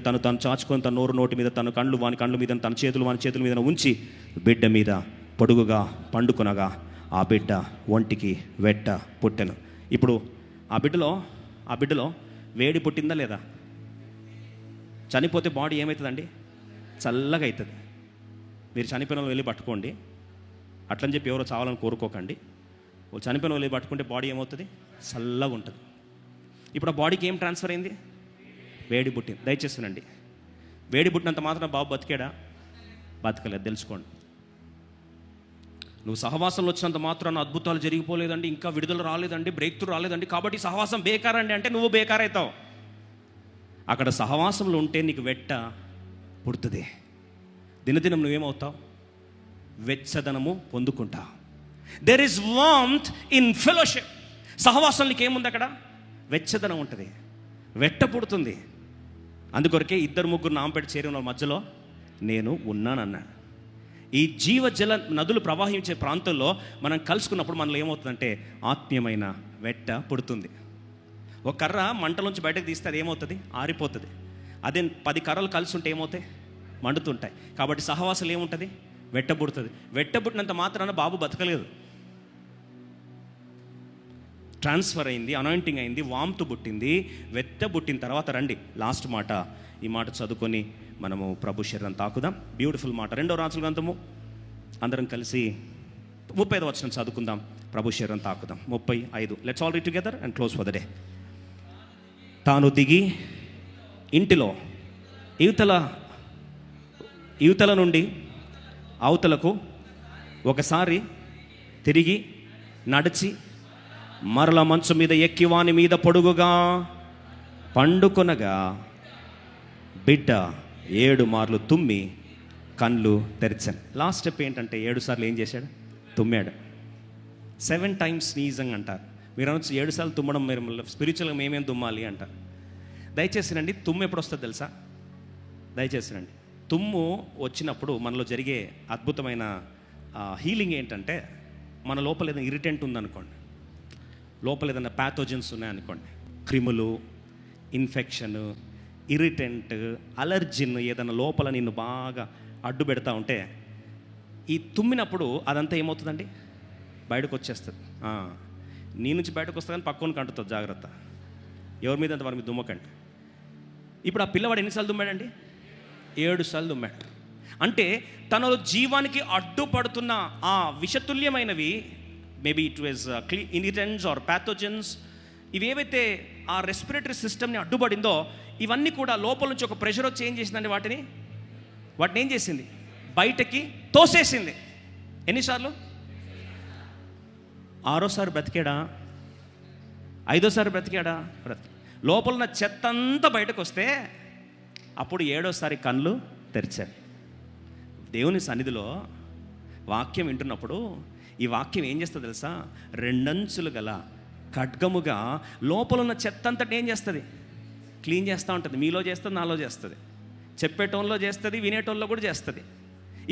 తను చాచుకొని తన నోటి మీద, తన కళ్ళు వాని కళ్ళు మీద, తన చేతులు వాని చేతుల మీద ఉంచి బిడ్డ మీద పొడుగుగా పండుకొనగా ఆ బిడ్డ ఒంటికి వెట్ట పుట్టెను. ఇప్పుడు ఆ బిడ్డలో వేడి పుట్టిందా లేదా? చనిపోతే బాడీ ఏమవుతుందండి? చల్లగా అవుతుంది. మీరు చనిపోయిన వాళ్ళు వెళ్ళి పట్టుకోండి, అట్లని చెప్పి ఎవరో చావాలని కోరుకోకండి. చనిపోయిన వాళ్ళు వెళ్ళి పట్టుకుంటే బాడీ ఏమవుతుంది? చల్లగా ఉంటుంది. ఇప్పుడు ఆ బాడీకి ఏం ట్రాన్స్ఫర్ అయింది? వేడి పుట్టింది. దయచేస్తానండి, వేడి పుట్టినంత మాత్రం బాబు బతికాడా? బతకలేదు. తెలుసుకోండి. నువ్వు సహవాసంలో వచ్చినంత మాత్రాన అద్భుతాలు జరిగిపోలేదండి, ఇంకా విడుదల రాలేదండి, బ్రేక్ త్రూ రాలేదండి, కాబట్టి సహవాసం బేకారండి అంటే నువ్వు బేకారవుతావు. అక్కడ సహవాసంలో ఉంటే నీకు వెట్ట పుడుతుంది. దినదినం నువ్వేమవుతావు? వెచ్చదనము పొందుకుంటావు. There is warmth in fellowship. సహవాసం నీకు ఏముంది? అక్కడ వెచ్చదనం ఉంటుంది, వెట్ట పుడుతుంది. అందుకొరకే 2-3 నామపెట్టి చేరిన వాళ్ళ మధ్యలో నేను ఉన్నానన్నాడు. ఈ జీవజల నదులు ప్రవహించే ప్రాంతంలో మనం కలుసుకున్నప్పుడు మనలో ఏమవుతుందంటే ఆత్మీయమైన వెట్ట పుడుతుంది. ఒక కర్ర మంటలోంచి బయటకు తీస్తే అది ఏమవుతుంది? ఆరిపోతుంది. అదే 10 కర్రలు కలిసి ఉంటే ఏమవుతాయి? మండుతుంటాయి. కాబట్టి సహవాసాలు ఏముంటుంది? వెట్ట పుడుతుంది. వెట్ట పుట్టినంత మాత్రాన బాబు బతకలేదు. ట్రాన్స్ఫర్ అయింది, అనాయింటింగ్ అయింది, వామ్తు పుట్టింది, వెట్ట పుట్టిన తర్వాత రండి లాస్ట్ మాట, ఈ మాట చదువుకొని మనము ప్రభు శరీరం తాకుదాం. బ్యూటిఫుల్ మాట. 2వ రాజుల గ్రంథము అందరం కలిసి 35వ వచనం చదువుకుందాం. ప్రభు శరీరం తాకుదాం. 35. Let's all read together and close for the day. తాను దిగి ఇంటిలో యువతల నుండి అవతలకు ఒకసారి తిరిగి నడిచి మరల మంచు మీద ఎక్కి వాని మీద పొడుగుగా పండుకొనగా బిడ్డ 7 మార్లు తుమ్మి కళ్ళు తెరిచాను. లాస్ట్ స్టెప్ ఏంటంటే 7 సార్లు ఏం చేశాడు? తుమ్మాడు. 7 times స్నీజింగ్ అంటారు. మీరు అనొచ్చు 7 సార్లు తుమ్మడం మీరు స్పిరిచువల్గా మేమేం తుమ్మాలి అంటారు. దయచేసినండి, తుమ్ము ఎప్పుడు వస్తుంది తెలుసా? దయచేసినండి, తుమ్ము వచ్చినప్పుడు మనలో జరిగే అద్భుతమైన హీలింగ్ ఏంటంటే, మన లోపల ఏదైనా ఇరిటెంట్ ఉందనుకోండి, లోపల ఏదైనా ప్యాథోజన్స్ ఉన్నాయనుకోండి, క్రిములు, ఇన్ఫెక్షన్, ఇరిటెంట్, అలర్జిన్ ఏదైనా లోపల నిన్ను బాగా అడ్డు పెడతా ఉంటే ఈ తుమ్మినప్పుడు అదంతా ఏమవుతుందండి? బయటకు వచ్చేస్తుంది. నీ నుంచి బయటకు వస్తుంది కానీ పక్కన కంటుతుంది. జాగ్రత్త, ఎవరి మీద అంత వారి మీద దుమ్మకండి. ఇప్పుడు ఆ పిల్లవాడు ఎన్నిసార్లు దుమ్మాడండి? 7 సార్లు దుమ్మాడు. అంటే తనలో జీవానికి అడ్డుపడుతున్న ఆ విషతుల్యమైనవి, maybe it was irritants or pathogens, ఇవేవైతే ఆ రెస్పిరేటరీ సిస్టమ్ని అడ్డుపడిందో ఇవన్నీ కూడా లోపల నుంచి ఒక ప్రెషర్ వచ్చి ఏం చేసిందండి? వాటిని ఏం చేసింది? బయటకి తోసేసింది. ఎన్నిసార్లు? 6వసారి బ్రతికాడా? 5వసారి బ్రతికాడా? లోపల ఉన్న చెత్త అంతా బయటకు వస్తే అప్పుడు 7వసారి కళ్ళు తెరిచాడు. దేవుని సన్నిధిలో వాక్యం వింటున్నప్పుడు ఈ వాక్యం ఏం చేస్తుంది తెలుసా? 2 అంచులు గల ఖడ్గముగా లోపల ఉన్న చెత్త అంతటి ఏం చేస్తుంది? క్లీన్ చేస్తూ ఉంటుంది. మీలో చేస్తుంది, నాలో చేస్తుంది, చెప్పేటోన్లో చేస్తుంది, వినేటోన్లో కూడా చేస్తుంది.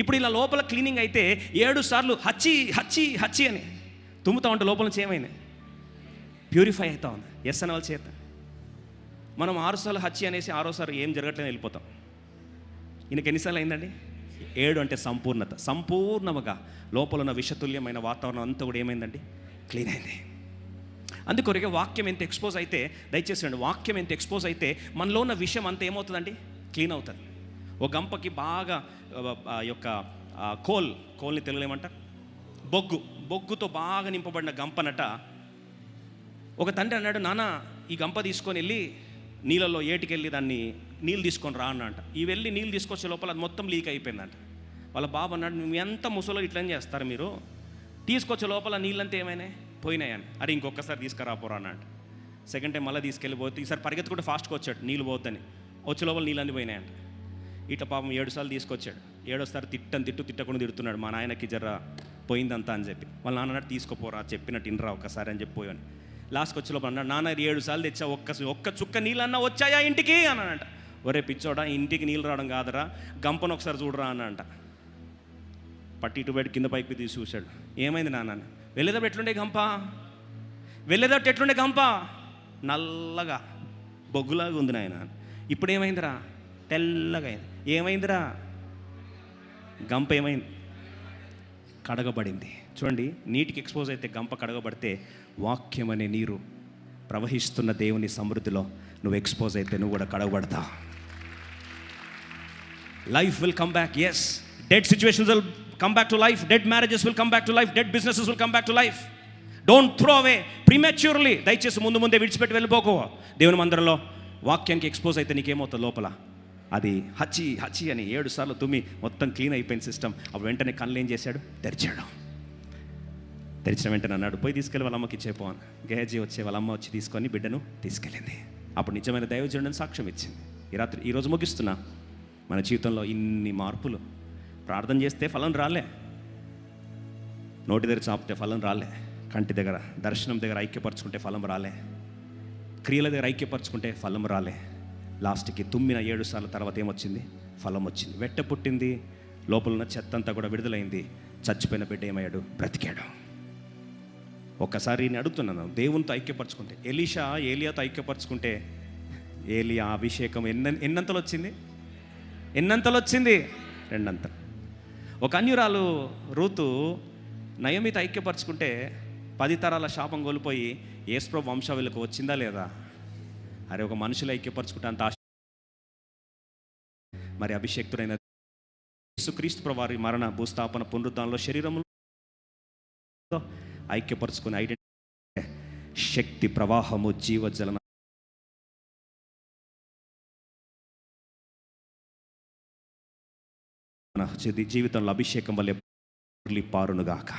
ఇప్పుడు ఇలా లోపల క్లీనింగ్ అయితే 7 సార్లు హచ్చి హచ్చి హచ్చి అని తుమ్ముతూ ఉంటే లోపల నుంచి ఏమైంది? ప్యూరిఫై అవుతా ఉంది. ఎస్ అనే వాళ్ళ చేత. మనం 6 సార్లు హచ్చి అనేసి 6వ ఏం జరగట్లేదు వెళ్ళిపోతాం. ఈయనకి ఎన్నిసార్లు అయిందండి? 7 అంటే సంపూర్ణత. సంపూర్ణముగా లోపల ఉన్న విషతుల్యమైన వాతావరణం అంతా కూడా ఏమైందండి? క్లీన్ అయింది. అందుకొరకే వాక్యం ఎంత ఎక్స్పోజ్ అయితే, దయచేసి అండి, వాక్యం ఎంత ఎక్స్పోజ్ అయితే మనలో ఉన్న విషయం అంతా ఏమవుతుందండి? క్లీన్ అవుతుంది. ఒక గంపకి బాగా యొక్క కోల్ని తెలుగులో ఏమంటారు? బొగ్గుతో బాగా నింపబడిన గంపనట ఒక తండ్రి అన్నాడు, నాన్న ఈ గంప తీసుకొని వెళ్ళి నీళ్ళలో ఏటికెళ్ళి దాన్ని నీళ్ళు తీసుకొని రా అన్నంట. ఈ వెళ్ళి నీళ్ళు తీసుకొచ్చే లోపల అది మొత్తం లీక్ అయిపోయిందంట. వాళ్ళ బాబు అన్నాడు, నువ్వు ఎంత ముసలో ఇట్లని చేస్తారు మీరు, తీసుకొచ్చే లోపల నీళ్ళంతా ఏమైనాయి? పోయినాయని. అరే ఇంకొకసారి తీసుకురాపోరా అన్నట్ట. సెకండ్ టైం మళ్ళీ తీసుకెళ్ళిపోతే ఈసారి పరిగెత్తుకుంటే ఫాస్ట్గా వచ్చాడు నీళ్ళు పోతని. వచ్చే లోపల నీళ్ళన్నీ పోయినాయంట. ఇట్లా పాపం 7 సార్లు తీసుకొచ్చాడు. 7వ సారి తిట్టకుండా తిడుతున్నాడు, మా నాయనకి జర పోయిందంతా అని చెప్పి. వాళ్ళ నాన్న అన్నాడు, తీసుకోపోరా, చెప్పినట్టు ఇన్రా ఒక్కసారి అని చెప్పి పోయాను. లాస్ట్కి వచ్చే లోపల అన్నాడు, నాన్న 7 సార్లు తెచ్చా, ఒక్క చుక్క నీళ్ళన్నా వచ్చాయా ఇంటికి అన్నాడంట. ఒరే పిచ్చోడా, ఇంటికి నీళ్ళు రావడం కాదురా, గంపను ఒకసారి చూడరా అన్నంట. పట్టి ఇటు బయట కింద పైకి తీసి చూశాడు. ఏమైంది నాన్న? వెళ్ళేదప్పుడు ఎట్లుండే గంప నల్లగా బొగ్గులాగా ఉంది నాయన. ఇప్పుడు ఏమైందిరా? తెల్లగా అయింది. ఏమైందిరా? గంప ఏమైంది? కడగబడింది. చూడండి, నీటికి ఎక్స్పోజ్ అయితే గంప కడగబడితే, వాక్యం అనే నీరు ప్రవహిస్తున్న దేవుని సమృద్ధిలో నువ్వు ఎక్స్పోజ్ అయితే నువ్వు కూడా కడగబడతావు. Life will come back. Yes, dead situations will come back to life, dead marriages will come back to life, dead businesses will come back to life. Don't throw away prematurely. దయచేసి ముందే విడిచిపెట్టి వెళ్ళిపోకో. దేవుని మందిరంలో వాక్యానికి ఎక్స్పోజ్ అయితే నీకేమవుతుంది? లోపల అది హచ్చి హచ్చి అని 7 సార్లు తుమ్మి మొత్తం క్లీన్ అయిపోయిన సిస్టమ్. అప్పుడు వెంటనే కళ్ళు ఏం చేశాడు? తెరిచాడు. తెరిచిన వెంటనే అన్నాడు, పోయి తీసుకెళ్ళి వాళ్ళ అమ్మకి ఇచ్చేపో అని. గేజీ వచ్చే వాళ్ళ అమ్మ వచ్చి తీసుకొని బిడ్డను తీసుకెళ్ళింది. అప్పుడు నిజమైన దైవజనుడని సాక్ష్యం ఇచ్చింది. ఈరోజు ముగిస్తున్నా. మన జీవితంలో ఇన్ని మార్పులు. ప్రార్థన చేస్తే ఫలం రాలే, నోటి దగ్గర చాపితే ఫలం రాలే, కంటి దగ్గర దర్శనం దగ్గర ఐక్యపరచుకుంటే ఫలం రాలే, క్రియల దగ్గర ఐక్యపరచుకుంటే ఫలం రాలే. లాస్ట్కి తుమ్మిన 7 సార్ల తర్వాత ఏమొచ్చింది? ఫలం వచ్చింది. వెట్ట పుట్టింది. లోపల ఉన్న చెత్త అంతా కూడా విడుదలైంది. చచ్చిపోయిన బిడ్డ ఏమయ్యాడు? బ్రతికాడు. ఒక్కసారి నేను అడుగుతున్నాను, దేవునితో ఐక్యపరచుకుంటే, ఏలియాతో ఐక్యపరచుకుంటే ఏలియా అభిషేకం ఎన్నంతలు వచ్చింది? 2 ఒక అన్యురాలు రూతు నయోమితో ఐక్యపరచుకుంటే 10 తరాల శాపం కోల్పోయి యేసుప్రభు వంశావళికి వచ్చిందా లేదా? అరే, ఒక మనుషులు ఐక్యపరచుకుంటే అంత మరి అభిషేక్తుడైన యేసుక్రీస్తు ప్రభు వారి మరణ, భూస్థాపన, పునరుద్ధానంలో శరీరంలో ఐక్యపరచుకుని ఐడెంటిటీ, శక్తి ప్రవాహము, జీవజలన జీవితంలో అభిషేకం వల్లే పారునుగాక.